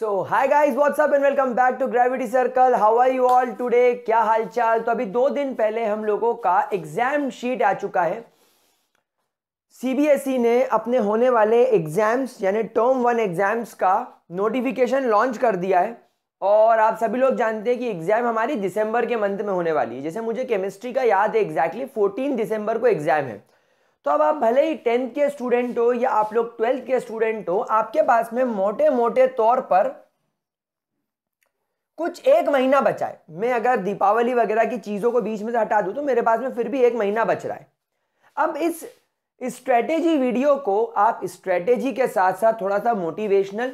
So hi guys, what's up and welcome back to Gravity Circle. How are you all today? क्या हालचाल? तो अभी 2 दिन पहले हम लोगों का एग्जाम शीट आ चुका है। सीबीएसई ने अपने होने वाले एग्जाम्स यानी टर्म 1 एग्जाम्स का नोटिफिकेशन लॉन्च कर दिया है। और आप सभी लोग जानते हैं कि एग्जाम हमारी दिसंबर के मंथ में होने वाली है। जैसे मुझे केमिस्ट्री का याद है, एग्जैक्टली 14 दिसंबर को एग्जाम है। तो अब आप भले ही 10th के स्टूडेंट हो या आप लोग 12th के स्टूडेंट हो, आपके पास में मोटे मोटे तौर पर कुछ 1 महीना बचा है। मैं अगर दीपावली वगैरह की चीजों को बीच में से हटा दूं तो मेरे पास में फिर भी 1 महीना बच रहा है। अब इस स्ट्रेटेजी वीडियो को आप स्ट्रेटेजी के साथ साथ थोड़ा सा मोटिवेशनल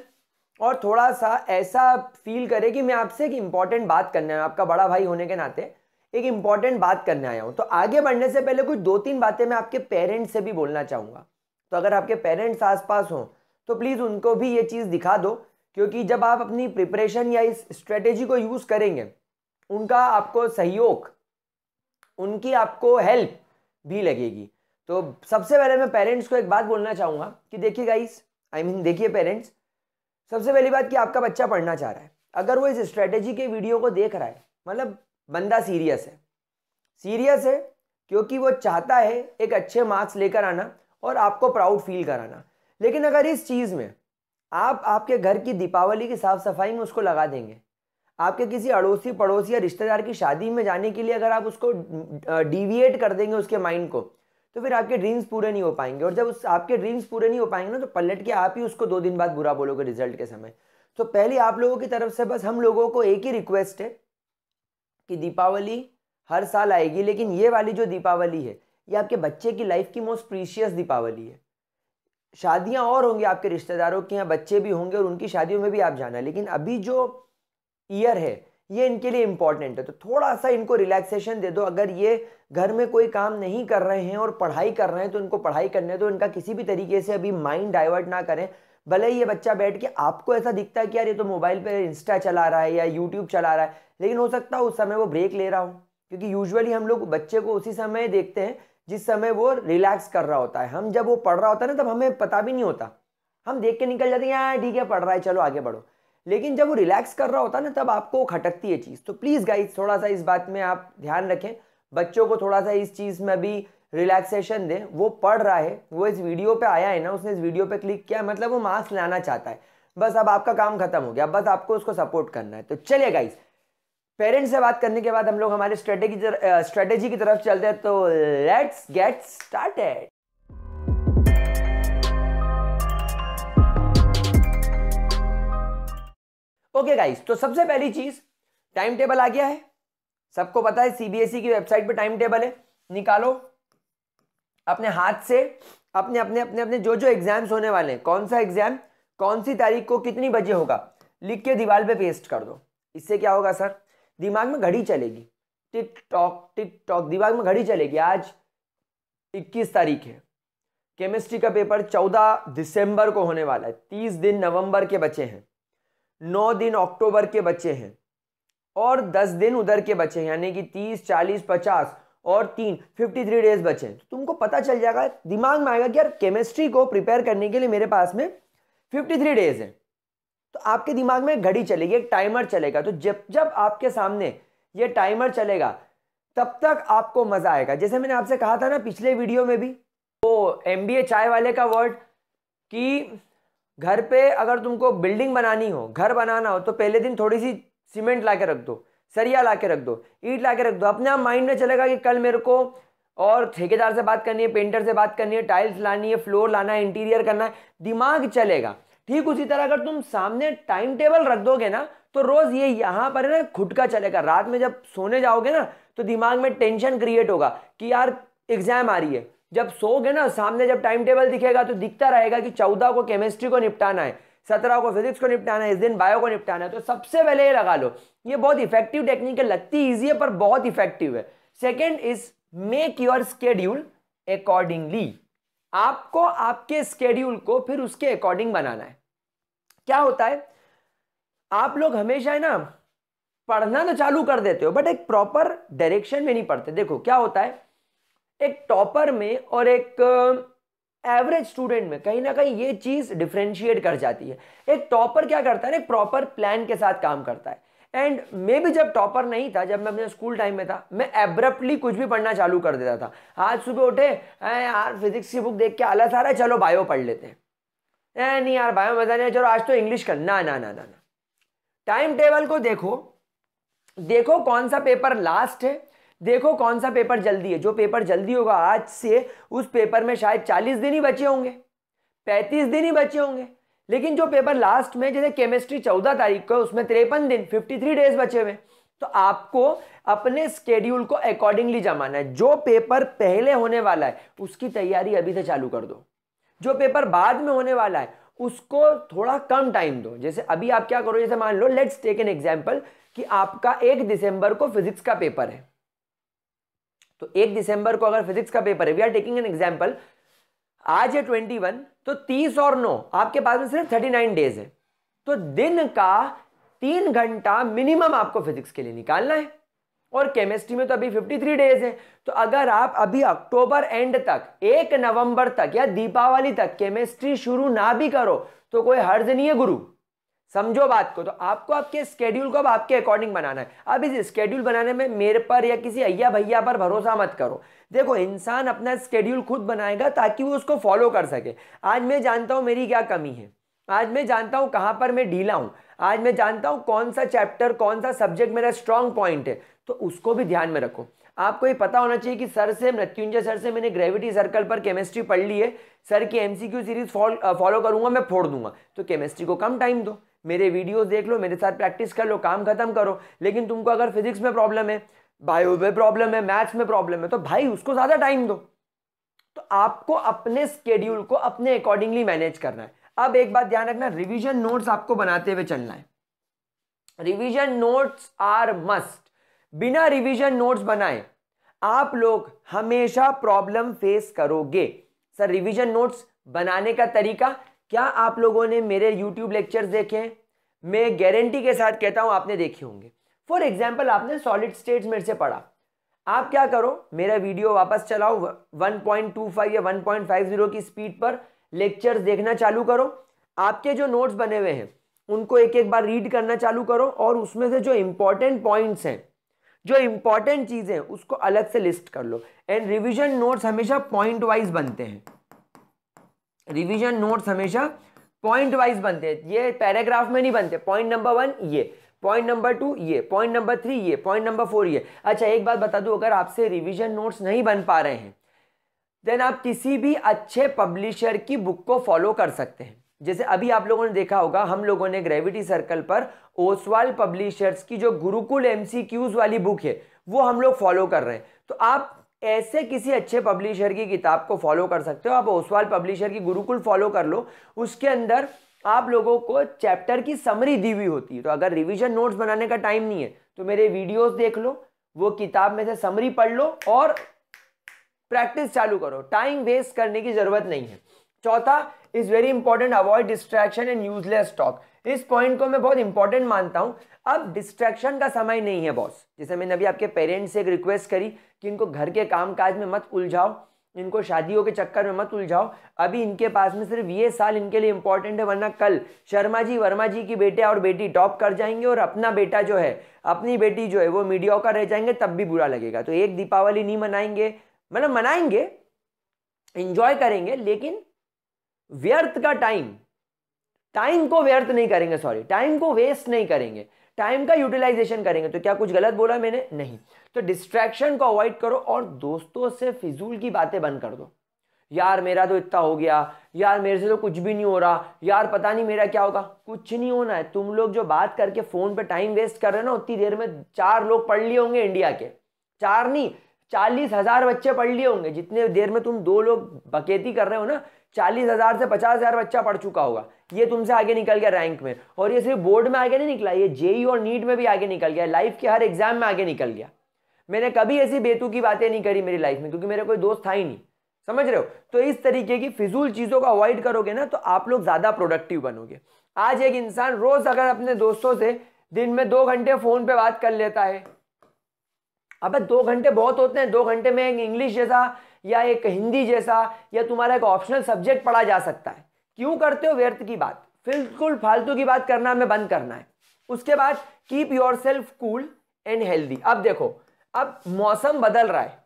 और थोड़ा सा ऐसा फील करें कि मैं आपसे एक इंपॉर्टेंट बात करने आया हूं। आपका बड़ा भाई होने के नाते एक इंपॉर्टेंट बात करने आया हूं। तो आगे बढ़ने से पहले कुछ 2-3 बातें मैं आपके पेरेंट्स से भी बोलना चाहूंगा। तो अगर आपके पेरेंट्स आसपास हों तो प्लीज उनको भी ये चीज दिखा दो, क्योंकि जब आप अपनी प्रिपरेशन या इस स्ट्रेटेजी को यूज करेंगे, उनका आपको सहयोग, उनकी आपको हेल्प भी लगेगी। तो सबसे पहले मैं पेरेंट्स को एक बात बोलना चाहूंगा कि देखिए गाइस, देखिए पेरेंट्स, सबसे पहली बात कि आपका बच्चा पढ़ना चाह रहा है। अगर वो इस स्ट्रेटेजी के वीडियो को देख रहा है, मतलब बंदा सीरियस है। सीरियस है क्योंकि वो चाहता है एक अच्छे मार्क्स लेकर आना और आपको प्राउड फील कराना। लेकिन अगर इस चीज में आप आपके घर की दीपावली की साफ सफाई में उसको लगा देंगे, आपके किसी अड़ोसी पड़ोसी या रिश्तेदार की शादी में जाने के लिए अगर आप उसको डिविएट कर देंगे उसके माइंड को, तो फिर आपके ड्रीम्स पूरे नहीं हो पाएंगे। और जब उस आपके ड्रीम्स पूरे नहीं हो पाएंगे ना, तो पलट के आप ही उसको 2 दिन बाद बुरा बोलोगे रिजल्ट के समय। तो पहले आप लोगों की तरफ से बस हम लोगों को एक ही रिक्वेस्ट है कि दीपावली हर साल आएगी, लेकिन ये वाली जो दीपावली है ये आपके बच्चे की लाइफ की मोस्ट प्रीशियस दीपावली है। शादियां और होंगी आपके रिश्तेदारों के यहाँ, बच्चे भी होंगे और उनकी शादियों में भी आप जाना, लेकिन अभी जो ईयर है ये इनके लिए इंपॉर्टेंट है। तो थोड़ा सा इनको रिलैक्सेशन दे दो। अगर ये घर में कोई काम नहीं कर रहे हैं और पढ़ाई कर रहे हैं तो इनको पढ़ाई करने दो। इनका किसी भी तरीके से अभी माइंड डाइवर्ट ना करें। भले ही ये बच्चा बैठ के आपको ऐसा दिखता है कि यार ये तो मोबाइल पे इंस्टा चला रहा है या यूट्यूब चला रहा है, लेकिन हो सकता है उस समय वो ब्रेक ले रहा हो, क्योंकि यूजुअली हम लोग बच्चे को उसी समय देखते हैं जिस समय वो रिलैक्स कर रहा होता है। हम जब वो पढ़ रहा होता है ना, तब हमें पता भी नहीं होता, हम देख के निकल जाते हैं यार ठीक है पढ़ रहा है चलो आगे बढ़ो। लेकिन जब वो रिलैक्स कर रहा होता है ना, तब आपको खटकती है चीज। तो प्लीज गाइस थोड़ा सा इस बात में आप ध्यान रखें, बच्चों को थोड़ा सा इस चीज में भी रिलैक्सेशन दें। वो पढ़ रहा है, वो इस वीडियो पे आया है ना, उसने इस वीडियो पे क्लिक किया, मतलब वो मार्क्स लाना चाहता है। बस अब आपका काम खत्म हो गया, बस आपको उसको सपोर्ट करना है। तो चलिए गाइस, पेरेंट्स से बात करने के बाद हम लोग हमारे स्ट्रेटेजी की तरफ चलते हैं। तो let's get started. Okay guys, तो सबसे पहली चीज, टाइम टेबल आ गया है। सबको पता है सीबीएसई की वेबसाइट पे टाइम टेबल है। निकालो अपने हाथ से, अपने अपने अपने अपने जो जो एग्जाम्स होने वाले हैं, कौन सा एग्जाम कौन सी तारीख को कितनी बजे होगा, लिख के दीवार पे पेस्ट कर दो। इससे क्या होगा सर, दिमाग में घड़ी चलेगी, टिक टॉक दिमाग में घड़ी चलेगी। आज 21 तारीख है, केमिस्ट्री का पेपर 14 दिसंबर को होने वाला है, 30 दिन नवंबर के बचे हैं, 9 दिन अक्टूबर के बचे हैं और 10 दिन उधर के बचे हैं, यानी कि 30, 40, 50 और 53 डेज बचे हैं। तो तुमको पता चल जाएगा, दिमाग में आएगा कि यार केमिस्ट्री को प्रिपेयर करने के लिए मेरे पास में 53 डेज है। तो आपके दिमाग में एक घड़ी चलेगी, एक टाइमर चलेगा। तो जब जब आपके सामने ये टाइमर चलेगा तब तक आपको मजा आएगा। जैसे मैंने आपसे कहा था ना पिछले वीडियो में भी, वो एमबीए चाय वाले का वर्ड, कि घर पे अगर तुमको बिल्डिंग बनानी हो, घर बनाना हो, तो पहले दिन थोड़ी सी सीमेंट ला के रख दो, सरिया ला के रख दो, ईंट ला के रख दो। अपने आप माइंड में चलेगा कि कल मेरे को और ठेकेदार से बात करनी है, पेंटर से बात करनी है, टाइल्स लानी है, फ्लोर लाना है, इंटीरियर करना है, दिमाग चलेगा। ठीक उसी तरह अगर तुम सामने टाइम टेबल रख दोगे ना, तो रोज ये यहां पर है ना खुटका चलेगा। रात में जब सोने जाओगे ना, तो दिमाग में टेंशन क्रिएट होगा कि यार एग्जाम आ रही है। जब सोओगे ना, सामने जब टाइम टेबल दिखेगा तो दिखता रहेगा कि 14 को केमिस्ट्री को निपटाना है, 17 को फिजिक्स को निपटाना है, इस दिन बायो को निपटाना है। तो सबसे पहले ये लगा लो, ये बहुत इफेक्टिव टेक्निक है, लगती इजी है पर बहुत इफेक्टिव है। Second is make your schedule accordingly. आपको आपके स्केड्यूल को फिर उसके अकॉर्डिंग बनाना है। क्या होता है, आप लोग हमेशा है ना पढ़ना तो चालू कर देते हो, बट एक प्रॉपर डायरेक्शन में नहीं पढ़ते। देखो क्या होता है, एक टॉपर में और एक एवरेज स्टूडेंट में कहीं ना कहीं ये चीज डिफरेंशिएट कर जाती है। एक टॉपर क्या करता है ना, एक प्रॉपर प्लान के साथ काम करता है। एंड मैं भी जब टॉपर नहीं था, जब मैं अपने स्कूल टाइम में था, मैं एब्रप्टली कुछ भी पढ़ना चालू कर देता था। आज सुबह उठे, यार फिजिक्स की बुक देख के आलस आ रहा है, चलो बायो पढ़ लेते हैं। नहीं यार बायो मजा नहीं है, चलो आज तो इंग्लिश कर। ना ना ना ना ना, टाइम टेबल को देखो, देखो कौन सा पेपर लास्ट है, देखो कौन सा पेपर जल्दी है। जो पेपर जल्दी होगा आज से, उस पेपर में शायद 40 दिन ही बचे होंगे, 35 दिन ही बचे होंगे। लेकिन जो पेपर लास्ट में, जैसे केमिस्ट्री 14 तारीख को, उसमें 53 दिन, 53 डेज बचे हुए। तो आपको अपने स्केड्यूल को अकॉर्डिंगली जमाना है। जो पेपर पहले होने वाला है उसकी तैयारी अभी से चालू कर दो, जो पेपर बाद में होने वाला है उसको थोड़ा कम टाइम दो। जैसे अभी आप क्या करो, जैसे मान लो, लेट्स टेक एन एग्जांपल कि आपका 1 दिसंबर को फिजिक्स का पेपर है। तो 1 दिसंबर को अगर फिजिक्स का पेपर है, we are taking an example, आज है 21, तो 30 और 9 आपके पास में सिर्फ 39 डेज है। तो दिन का 3 घंटा मिनिमम आपको फिजिक्स के लिए निकालना है। और केमिस्ट्री में तो अभी 53 डेज है। तो अगर आप अभी अक्टूबर एंड तक, 1 नवंबर तक या दीपावली तक केमिस्ट्री शुरू ना भी करो तो कोई हर्ज नहीं है गुरु, समझो बात को। तो आपको आपके स्केड्यूल को अब आपके अकॉर्डिंग बनाना है। अब इस स्केड्यूल बनाने में मेरे पर या किसी अय्या भैया पर भरोसा मत करो। देखो, इंसान अपना स्केड्यूल खुद बनाएगा ताकि वो उसको फॉलो कर सके। आज मैं जानता हूं मेरी क्या कमी है, आज मैं जानता हूं कहां पर मैं ढीला हूं, आज मैं जानता हूं कौन सा चैप्टर, कौन सा सब्जेक्ट मेरा स्ट्रांग पॉइंट है, तो उसको भी ध्यान में रखो। आपको ये पता होना चाहिए कि सर से, मृत्युंजय सर से मैंने ग्रेविटी सर्कल पर केमिस्ट्री पढ़ ली है, सर की एमसीक्यू सीरीज फॉलो करूंगा, मैं फोड़ दूंगा। तो केमिस्ट्री को कम टाइम दो, मेरे वीडियोस देख लो, मेरे साथ प्रैक्टिस कर लो, काम खत्म करो। लेकिन तुमको अगर फिजिक्स में प्रॉब्लम है, बायो में प्रॉब्लम है, मैथ्स में प्रॉब्लम है, तो भाई उसको ज्यादा टाइम दो। तो आपको अपने स्केड्यूल को अपने अकॉर्डिंगली मैनेज करना है। अब एक बात ध्यान रखना, रिवीजन नोट्स आपको बनाते हुए चलना है। Revision notes are must. बिना रिवीजन नोट्स बनाए आप लोग हमेशा प्रॉब्लम फेस करोगे। सर रिवीजन नोट्स बनाने का तरीका, क्या आप लोगों ने मेरे YouTube लेक्चर्स देखे हैं? मैं गारंटी के साथ कहता हूं आपने देखे होंगे। फॉर एग्जाम्पल, आपने सॉलिड स्टेट्स मेरे से पढ़ा, आप क्या करो, मेरा वीडियो वापस चलाओ, 1.25 या 1.50 की स्पीड पर लेक्चर्स देखना चालू करो। आपके जो नोट्स बने हुए हैं उनको एक एक बार रीड करना चालू करो, और उसमें से जो इंपॉर्टेंट पॉइंट्स हैं, जो इंपॉर्टेंट चीजें हैं, उसको अलग से लिस्ट कर लो। एंड रिवीजन नोट्स हमेशा पॉइंट वाइज बनते हैं। रिवीजन नोट्स हमेशा पॉइंट वाइज बनते हैं, ये पैराग्राफ में नहीं बनते। पॉइंट नंबर 1 ये, पॉइंट नंबर 2 ये, पॉइंट नंबर 3 ये, पॉइंट नंबर 4 ये। अच्छा एक बात बता दूं, अगर आपसे रिवीजन नोट्स नहीं बन पा रहे हैं, देन आप किसी भी अच्छे पब्लिशर की बुक को फॉलो कर सकते हैं। जैसे अभी आप लोगों ने देखा होगा, हम लोगों ने ग्रेविटी सर्कल पर ओसवाल पब्लिशर्स की जो गुरुकुल एमसीक्यूज वाली बुक है वो हम लोग फॉलो कर रहे हैं। तो आप ऐसे किसी अच्छे पब्लिशर की किताब को फॉलो कर सकते हो। आप ओसवाल पब्लिशर की गुरुकुल फॉलो कर लो, उसके अंदर आप लोगों को चैप्टर की समरी दी हुई होती है। तो अगर रिवीजन नोट्स बनाने का टाइम नहीं है तो मेरे वीडियोस देख लो, वो किताब में से समरी पढ़ लो और प्रैक्टिस चालू करो। टाइम वेस्ट करने की जरूरत नहीं है। चौथा is very important, avoid distraction and useless talk. इस पॉइंट को मैं बहुत इंपॉर्टेंट मानता हूं। अब डिस्ट्रैक्शन का समय नहीं है बॉस। जैसे मैंने अभी आपके पेरेंट्स से एक रिक्वेस्ट करी कि इनको घर के कामकाज में मत उलझाओ, इनको शादियों के चक्कर में मत उलझाओ। अभी इनके पास में सिर्फ ये साल इनके लिए इंपॉर्टेंट है, वरना कल शर्मा जी वर्मा जी की बेटे और बेटी टॉप कर जाएंगे और अपना बेटा जो है, अपनी बेटी जो है वो मीडियोकर रह जाएंगे, तब भी बुरा लगेगा। तो एक दीपावली नहीं मनाएंगे, मतलब मनाएंगे, इंजॉय करेंगे, लेकिन व्यर्थ का टाइम को व्यर्थ नहीं करेंगे, सॉरी टाइम को वेस्ट नहीं करेंगे, टाइम का यूटिलाइजेशन करेंगे। तो क्या कुछ गलत बोला मैंने? नहीं। तो डिस्ट्रैक्शन को अवॉइड करो और दोस्तों से फिजूल की बातें बंद कर दो। यार मेरा तो इतना हो गया, यार मेरे से तो कुछ भी नहीं हो रहा, यार पता नहीं मेरा क्या होगा। कुछ नहीं होना है। तुम लोग जो बात करके फोन पे टाइम वेस्ट कर रहे हो ना, उतनी देर में 4 लोग पढ़ लिए होंगे इंडिया के, 4 नहीं 40,000 बच्चे पढ़ लिए होंगे। जितने देर में तुम 2 लोग बकेती कर रहे हो ना, 40,000 से 50,000 बच्चा पढ़ चुका होगा। ये तुमसे आगे निकल गया रैंक में। और ये सिर्फ बोर्ड में आगे नहीं निकला, ये जेई और नीट में भी आगे निकल गया, लाइफ के हर एग्जाम में आगे निकल गया। मैंने कभी ऐसी बेतु की बातें नहीं करी मेरी लाइफ में, क्योंकि मेरा कोई दोस्त था ही नहीं, समझ रहे हो। तो इस तरीके की फिजूल चीजों का अवॉइड करोगे ना, तो आप लोग ज्यादा प्रोडक्टिव बनोगे। आज एक इंसान रोज अगर अपने दोस्तों से दिन में 2 घंटे फोन पे बात कर लेता है, अबे 2 घंटे बहुत होते हैं। 2 घंटे में एक इंग्लिश जैसा या एक हिंदी जैसा या तुम्हारा एक ऑप्शनल सब्जेक्ट पढ़ा जा सकता है। क्यों करते हो व्यर्थ की बात, बिल्कुल फालतू की बात करना हमें बंद करना है। उसके बाद keep your self cool and healthy. अब देखो, अब मौसम बदल रहा है,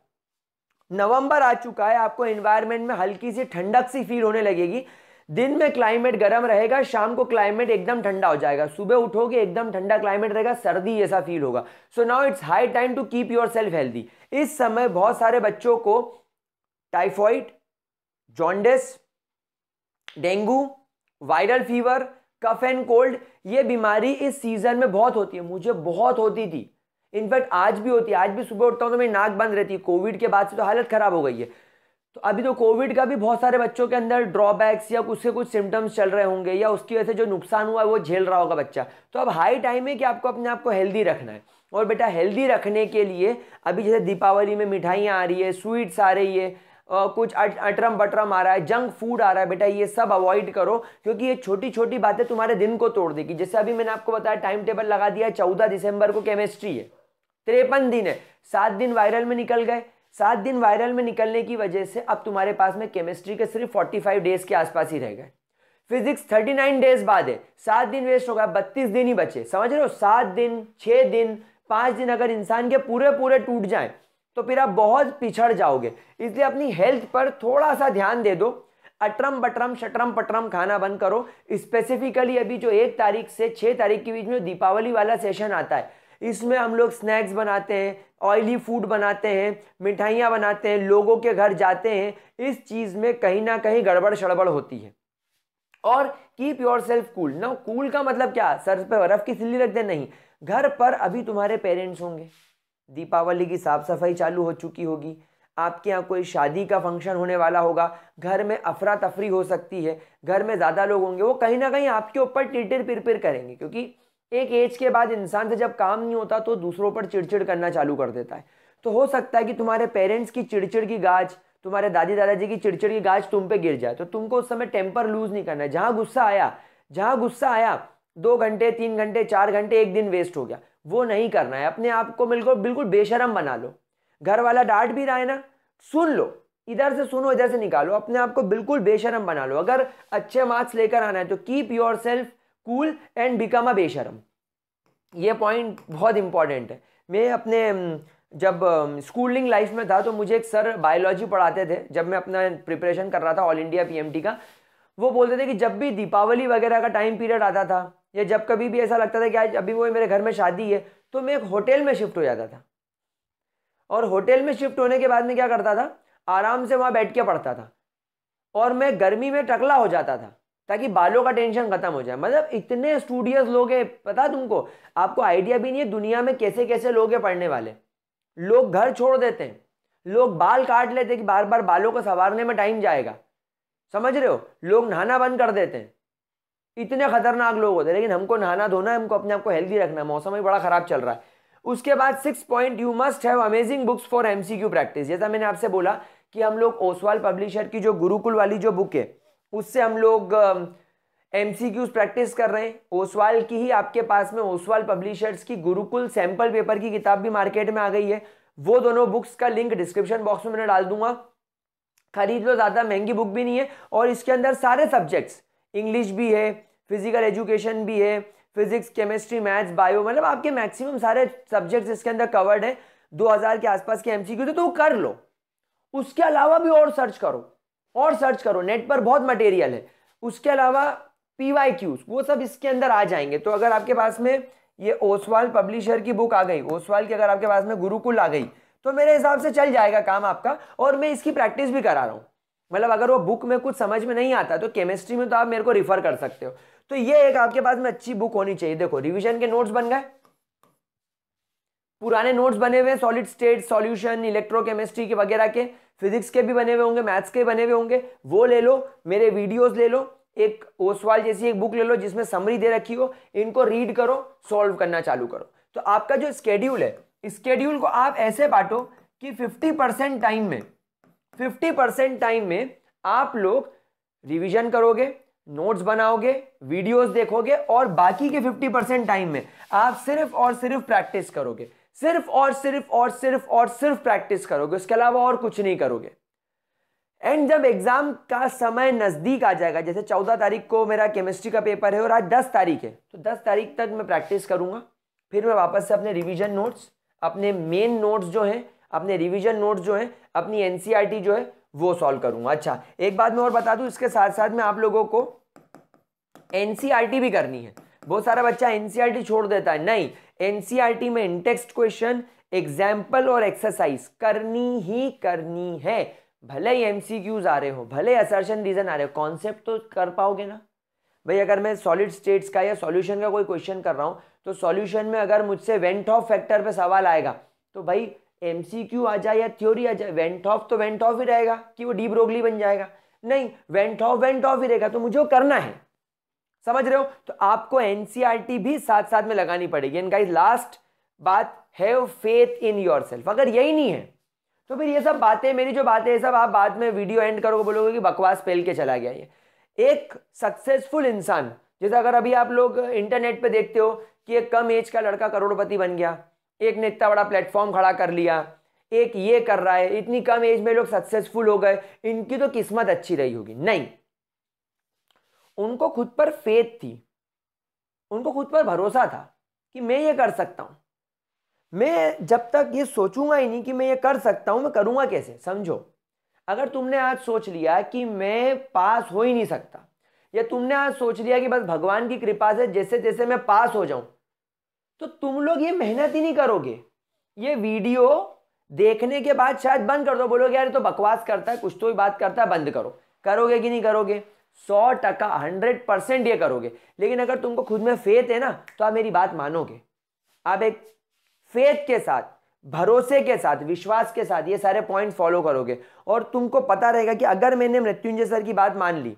नवंबर आ चुका है, आपको एनवायरनमेंट में हल्की सी ठंडक सी फील होने लगेगी। दिन में क्लाइमेट गर्म रहेगा, शाम को क्लाइमेट एकदम ठंडा हो जाएगा, सुबह उठोगे एकदम ठंडा क्लाइमेट रहेगा, सर्दी जैसा फील होगा। So now it's high time to keep yourself healthy. इस समय बहुत सारे बच्चों को typhoid, jaundice, dengue, viral fever, cough and cold, ये बीमारी इस सीजन में बहुत होती है। मुझे बहुत होती थी, इनफैक्ट आज भी होती है। आज भी सुबह उठता हूं तो मेरी नाक बंद रहती है। कोविड के बाद से तो हालत खराब हो गई है। तो अभी तो कोविड का भी बहुत सारे बच्चों के अंदर ड्रॉबैक्स या कुछ से कुछ सिम्टम्स चल रहे होंगे, या उसकी वजह से जो नुकसान हुआ है वो झेल रहा होगा बच्चा। तो अब हाई टाइम है कि आपको अपने आप को हेल्दी रखना है। और बेटा हेल्दी रखने के लिए अभी जैसे दीपावली में मिठाइयाँ आ रही है, स्वीट्स आ रही है, कुछ अटरम बटरम आ रहा है, जंक फूड आ रहा है, बेटा ये सब अवॉइड करो, क्योंकि ये छोटी छोटी बातें तुम्हारे दिन को तोड़ देगी। जैसे अभी मैंने आपको बताया टाइम टेबल लगा दिया है, 14 दिसंबर को केमिस्ट्री है, 53 दिन है, 7 दिन वायरल में निकल गए। 7 दिन वायरल में निकलने की वजह से अब तुम्हारे पास में केमिस्ट्री के सिर्फ 45 डेज के आसपास ही रह गए। फिजिक्स 39 डेज बाद है, 7 दिन वेस्ट हो गया, 32 दिन ही बचे। समझ रहे हो, 7 दिन, 6 दिन, 5 दिन अगर इंसान के पूरे पूरे टूट जाएं तो फिर आप बहुत पिछड़ जाओगे। इसलिए अपनी हेल्थ पर थोड़ा सा ध्यान दे दो। अटरम बटरम शटरम पटरम खाना बंद करो। स्पेसिफिकली अभी जो 1 तारीख से 6 तारीख के बीच में दीपावली वाला सेशन आता है, इसमें हम लोग स्नैक्स बनाते हैं, ऑयली फूड बनाते हैं, मिठाइयाँ बनाते हैं, लोगों के घर जाते हैं। इस चीज़ में कहीं ना कहीं गड़बड़ शड़बड़ होती है। और कीप योर सेल्फ कूल। ना कूल का मतलब क्या, सर पे बर्फ की सिल्ली रख दे, नहीं। घर पर अभी तुम्हारे पेरेंट्स होंगे, दीपावली की साफ सफाई चालू हो चुकी होगी, आपके यहाँ कोई शादी का फंक्शन होने वाला होगा, घर में अफरा तफरी हो सकती है, घर में ज़्यादा लोग होंगे, वो कहीं ना कहीं आपके ऊपर टिरटिर पिरपिर करेंगे। क्योंकि एक एज के बाद इंसान से जब काम नहीं होता तो दूसरों पर चिड़चिड़ करना चालू कर देता है। तो हो सकता है कि तुम्हारे पेरेंट्स की चिड़चिड़ की गाज, तुम्हारे दादी दादाजी की चिड़चिड़ की गाज तुम पे गिर जाए। तो तुमको उस समय टेम्पर लूज नहीं करना है। जहाँ गुस्सा आया 2 घंटे, 3 घंटे, 4 घंटे, 1 दिन वेस्ट हो गया, वो नहीं करना है। अपने आप को बिल्कुल बेशरम बना लो। घर वाला डांट भी रहा है ना, सुन लो, इधर से सुनो इधर से निकालो, अपने आप को बिल्कुल बेशरम बना लो। अगर अच्छे मार्क्स लेकर आना है तो keep your self cool and become a बेशरम। ये पॉइंट बहुत इंपॉर्टेंट है। मैं अपने जब स्कूलिंग लाइफ में था तो मुझे एक सर बायोलॉजी पढ़ाते थे, जब मैं अपना प्रिपरेशन कर रहा था ऑल इंडिया पीएमटी का। वो बोलते थे कि जब भी दीपावली वगैरह का टाइम पीरियड आता था, या जब कभी भी ऐसा लगता था कि आज अभी वो मेरे घर में शादी है, तो मैं एक होटल में शिफ्ट हो जाता था। और होटल में शिफ्ट होने के बाद में क्या करता था, आराम से वहाँ बैठ के पढ़ता था। और मैं गर्मी में टकला हो जाता था ताकि बालों का टेंशन खत्म हो जाए। मतलब इतने स्टूडियस लोग हैं, पता तुमको, आपको आइडिया भी नहीं है दुनिया में कैसे कैसे लोग हैं पढ़ने वाले। लोग घर छोड़ देते हैं, लोग बाल काट लेते हैं कि बार बार बालों को संवारने में टाइम जाएगा। समझ रहे हो, लोग नहाना बंद कर देते हैं। इतने खतरनाक लोग होते हैं। लेकिन हमको नहाना धोना है, हमको अपने आप को हेल्दी रखना है। मौसम भी बड़ा खराब चल रहा है। उसके बाद 6 point, you must have amazing books for MCQ practice. जैसा मैंने आपसे बोला कि हम लोग ओसवाल पब्लिशर की जो गुरुकुल वाली जो बुक है, उससे हम लोग एमसीक्यूज प्रैक्टिस कर रहे हैं। ओसवाल की ही आपके पास में ओसवाल पब्लिशर्स की गुरुकुल सैंपल पेपर की किताब भी मार्केट में आ गई है। वो दोनों बुक्स का लिंक डिस्क्रिप्शन बॉक्स में मैंने डाल दूंगा, खरीद लो। ज़्यादा महंगी बुक भी नहीं है, और इसके अंदर सारे सब्जेक्ट्स, इंग्लिश भी है, फिजिकल एजुकेशन भी है, फिजिक्स, केमिस्ट्री, मैथ्स, बायो, मतलब आपके मैक्सिमम सारे सब्जेक्ट्स इसके अंदर कवर्ड है। 2000 के आसपास के एमसीक्यू थे, तो वो कर लो। उसके अलावा भी और सर्च करो, नेट पर बहुत मटेरियल है। उसके अलावा पीवाईक्यूज, वो सब इसके अंदर आ जाएंगे। तो अगर आपके पास में ये ओसवाल पब्लिशर की बुक आ गई, ओसवाल की अगर आपके पास में गुरुकुल आ गई, तो मेरे हिसाब से चल जाएगा काम आपका। और मैं इसकी प्रैक्टिस भी करा रहा हूँ। मतलब अगर वो बुक में कुछ समझ में नहीं आता तो केमिस्ट्री में तो आप मेरे को रिफर कर सकते हो। तो ये एक आपके पास में अच्छी बुक होनी चाहिए। देखो, रिवीजन के नोट्स बन गए, पुराने नोट्स बने हुए, सॉलिड स्टेट सॉल्यूशन, इलेक्ट्रोकेमिस्ट्री के वगैरह के, फिजिक्स के भी बने हुए होंगे, मैथ्स के बने हुए होंगे, वो ले लो। मेरे वीडियोस ले लो, एक ओसवाल जैसी एक बुक ले लो जिसमें समरी दे रखी हो, इनको रीड करो, सॉल्व करना चालू करो। तो आपका जो स्केड्यूल है, स्केड्यूल को आप ऐसे बांटो कि 50% टाइम में आप लोग रिवीजन करोगे, नोट्स बनाओगे, वीडियोस देखोगे, और बाकी के 50% टाइम में आप सिर्फ और सिर्फ प्रैक्टिस करोगे। सिर्फ प्रैक्टिस करोगे, उसके अलावा और कुछ नहीं करोगे। एंड जब एग्जाम का समय नजदीक आ जाएगा, जैसे 14 तारीख को मेरा केमिस्ट्री का पेपर है और आज 10 तारीख है, तो 10 तारीख तक मैं प्रैक्टिस करूंगा। फिर मैं वापस से अपने रिवीजन नोट्स, अपने मेन नोट्स जो हैं, अपने रिवीजन नोट्स जो हैं, अपनी एनसीईआरटी जो है वो सॉल्व करूंगा। अच्छा, एक बात मैं और बता दूं, इसके साथ साथ में आप लोगों को एनसीईआरटी भी करनी है। बहुत सारा बच्चा एनसीईआरटी छोड़ देता है, नहीं, एनसीईआरटी में इंटेक्स्ट क्वेश्चन, एग्जाम्पल और एक्सरसाइज करनी ही करनी है। भले ही एमसीक्यूज आ रहे हो, भले असर्शन रीजन आ रहे हो, कॉन्सेप्ट तो कर पाओगे ना भाई। अगर मैं सॉलिड स्टेट्स का या सॉल्यूशन का कोई क्वेश्चन कर रहा हूं, तो सॉल्यूशन में अगर मुझसे वेंट ऑफ फैक्टर पे सवाल आएगा, तो भाई एमसीक्यू आ जाए या थ्योरी आ जाए, वेंट ऑफ तो वेंट ऑफ ही रहेगा कि वो डी ब्रोगली बन जाएगा, नहीं, वेंट ऑफ ही रहेगा, तो मुझे वो करना है। समझ रहे हो? तो आपको एनसीईआरटी भी साथ साथ में लगानी पड़ेगी। एंड गाइस, लास्ट बात, हैव फेथ इन योरसेल्फ। अगर यही नहीं है तो फिर ये सब बातें, मेरी जो बातें, सब आप बाद में वीडियो एंड करोगे, बोलोगे कि बकवास पेल के चला गया ये। एक सक्सेसफुल इंसान, जैसे अगर अभी आप लोग इंटरनेट पे देखते हो कि एक कम एज का लड़का करोड़पति बन गया, एक ने इतना बड़ा प्लेटफॉर्म खड़ा कर लिया, एक ये कर रहा है, इतनी कम एज में लोग सक्सेसफुल हो गए, इनकी तो किस्मत अच्छी रही होगी। नहीं, उनको खुद पर फेथ थी, उनको खुद पर भरोसा था कि मैं ये कर सकता हूं। मैं जब तक ये सोचूंगा ही नहीं कि मैं ये कर सकता हूं, मैं करूंगा कैसे? समझो, अगर तुमने आज सोच लिया कि मैं पास हो ही नहीं सकता, या तुमने आज सोच लिया कि बस भगवान की कृपा से जैसे जैसे मैं पास हो जाऊं, तो तुम लोग ये मेहनत ही नहीं करोगे। ये वीडियो देखने के बाद शायद बंद कर दो, बोलोगे यार ये तो बकवास करता है, कुछ तो ही बात करता है, बंद करो। करोगे कि नहीं करोगे? 100%, 100% ये करोगे। लेकिन अगर तुमको खुद में फेथ है ना, तो आप मेरी बात मानोगे। आप एक फेथ के साथ, भरोसे के साथ, विश्वास के साथ ये सारे पॉइंट फॉलो करोगे, और तुमको पता रहेगा कि अगर मैंने मृत्युंजय सर की बात मान ली,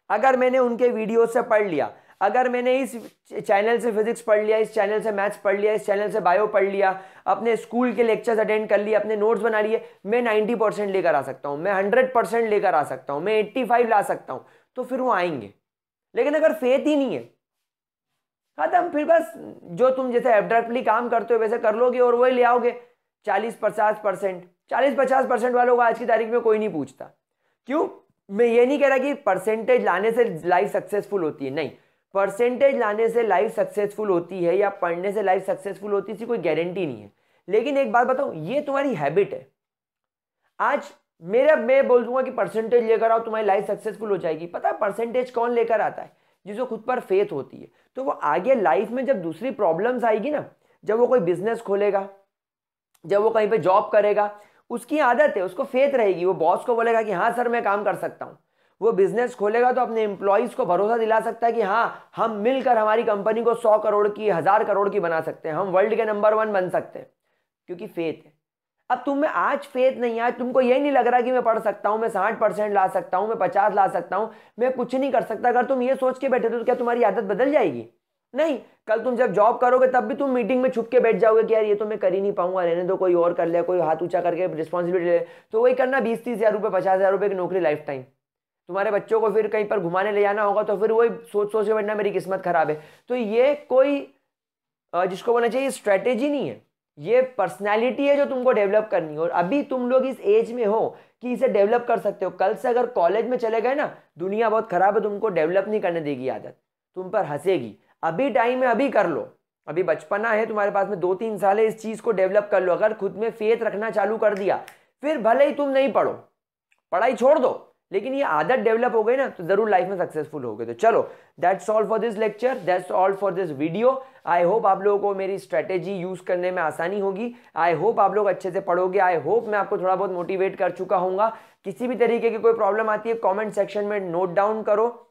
अगर मैंने उनके वीडियो से पढ़ लिया, अगर मैंने इस चैनल से फिजिक्स पढ़ लिया, इस चैनल से मैथ्स पढ़ लिया, इस चैनल से बायो पढ़ लिया, अपने स्कूल के लेक्चर्स अटेंड कर लिए, अपने नोट्स बना लिए, मैं 90% लेकर आ सकता हूं, मैं 100% लेकर आ सकता हूं, मैं 85 ला सकता हूं, तो फिर वो आएंगे। लेकिन अगर फेथ ही नहीं है, खत्म। फिर बस जो तुम जैसे एब्स्ट्रैक्टली काम करते हो वैसे कर लोगे और वही ले आओगे 40-50%। 40-50% वालों को आज की तारीख में कोई नहीं पूछता। क्यों? मैं ये नहीं कह रहा कि परसेंटेज लाने से लाइफ सक्सेसफुल होती है, नहीं, परसेंटेज लाने से लाइफ सक्सेसफुल होती है या पढ़ने से लाइफ सक्सेसफुल होती है, इसकी कोई गारंटी नहीं है। लेकिन एक बात बताऊं, ये तुम्हारी हैबिट है। आज मैं बोल दूंगा कि परसेंटेज लेकर आओ, तुम्हारी लाइफ सक्सेसफुल हो जाएगी। पता है परसेंटेज कौन लेकर आता है? जिसको खुद पर फेथ होती है। तो वो आगे लाइफ में जब दूसरी प्रॉब्लम्स आएगी ना, जब वो कोई बिजनेस खोलेगा, जब वो कहीं पे जॉब करेगा, उसकी आदत है, उसको फेथ रहेगी, वो बॉस को बोलेगा कि हाँ सर मैं काम कर सकता हूं। वो बिजनेस खोलेगा तो अपने एम्प्लॉइज को भरोसा दिला सकता है कि हाँ हम मिलकर हमारी कंपनी को 100 करोड़ की, 1000 करोड़ की बना सकते हैं, हम वर्ल्ड के नंबर 1 बन सकते हैं, क्योंकि फेथ है। अब तुम में आज फेथ नहीं है, आज तुमको यही नहीं लग रहा कि मैं पढ़ सकता हूं, मैं 60% ला सकता हूं, मैं 50 ला सकता हूं, मैं कुछ नहीं कर सकता। अगर तुम ये सोच के बैठे तो क्या तुम्हारी आदत बदल जाएगी? नहीं। कल तुम जब जॉब करोगे तब भी तुम मीटिंग में छुप के बैठ जाओगे कि यार ये तो मैं कर ही नहीं पाऊंगा, रहने दो, कोई और कर ले, कोई हाथ ऊंचा करके रिस्पॉन्सिबिलिटी ले। तो वही करना, 20-30 हजार रुपये, 50 हजार रुपये की नौकरी लाइफ टाइम। तुम्हारे बच्चों को फिर कहीं पर घुमाने ले जाना होगा तो फिर वही सोच सोच के बैठना मेरी किस्मत खराब है। तो ये कोई जिसको बोलना चाहिए स्ट्रेटेजी नहीं है, ये पर्सनैलिटी है जो तुमको डेवलप करनी है। और अभी तुम लोग इस एज में हो कि इसे डेवलप कर सकते हो। कल से अगर कॉलेज में चले गए ना, दुनिया बहुत खराब है, तुमको डेवलप नहीं करने देगी आदत, तुम पर हंसेगी। अभी टाइम है, अभी कर लो, अभी बचपना है तुम्हारे पास में, 2-3 साल है, इस चीज को डेवलप कर लो। अगर खुद में फेथ रखना चालू कर दिया, फिर भले ही तुम नहीं पढ़ो, पढ़ाई छोड़ दो, लेकिन ये आदत डेवलप हो गई ना तो जरूर लाइफ में सक्सेसफुल होगे। तो चलो, that's all for this lecture, that's all for this video. I hope आप लोगों को मेरी स्ट्रेटेजी यूज करने में आसानी होगी। आई होप आप लोग अच्छे से पढ़ोगे। आई होप मैं आपको थोड़ा बहुत मोटिवेट कर चुका हूँगा। किसी भी तरीके की कोई प्रॉब्लम आती है, कॉमेंट सेक्शन में नोट डाउन करो,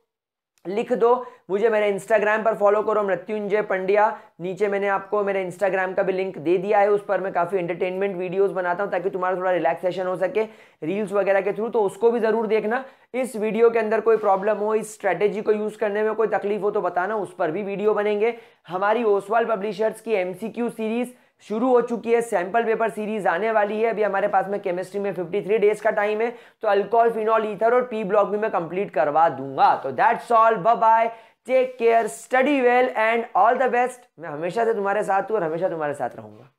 लिख दो। मुझे मेरे इंस्टाग्राम पर फॉलो करो, मृत्युंजय पंड्या। नीचे मैंने आपको मेरे इंस्टाग्राम का भी लिंक दे दिया है, उस पर मैं काफ़ी एंटरटेनमेंट वीडियोस बनाता हूं ताकि तुम्हारा थोड़ा रिलैक्सेशन हो सके रील्स वगैरह के थ्रू, तो उसको भी ज़रूर देखना। इस वीडियो के अंदर कोई प्रॉब्लम हो, इस स्ट्रैटेजी को यूज़ करने में कोई तकलीफ हो तो बताना, उस पर भी वीडियो बनेंगे। हमारी ओसवाल पब्लिशर्स की MCQ सीरीज़ शुरू हो चुकी है, सैंपल पेपर सीरीज आने वाली है। अभी हमारे पास में केमिस्ट्री में 53 डेज का टाइम है, तो अल्कोहल, फिनॉल, ईथर और पी ब्लॉक भी मैं कंप्लीट करवा दूंगा। तो that's all, bye bye, take care, study well and all the best. मैं हमेशा से तुम्हारे साथ हूं और हमेशा तुम्हारे साथ रहूंगा।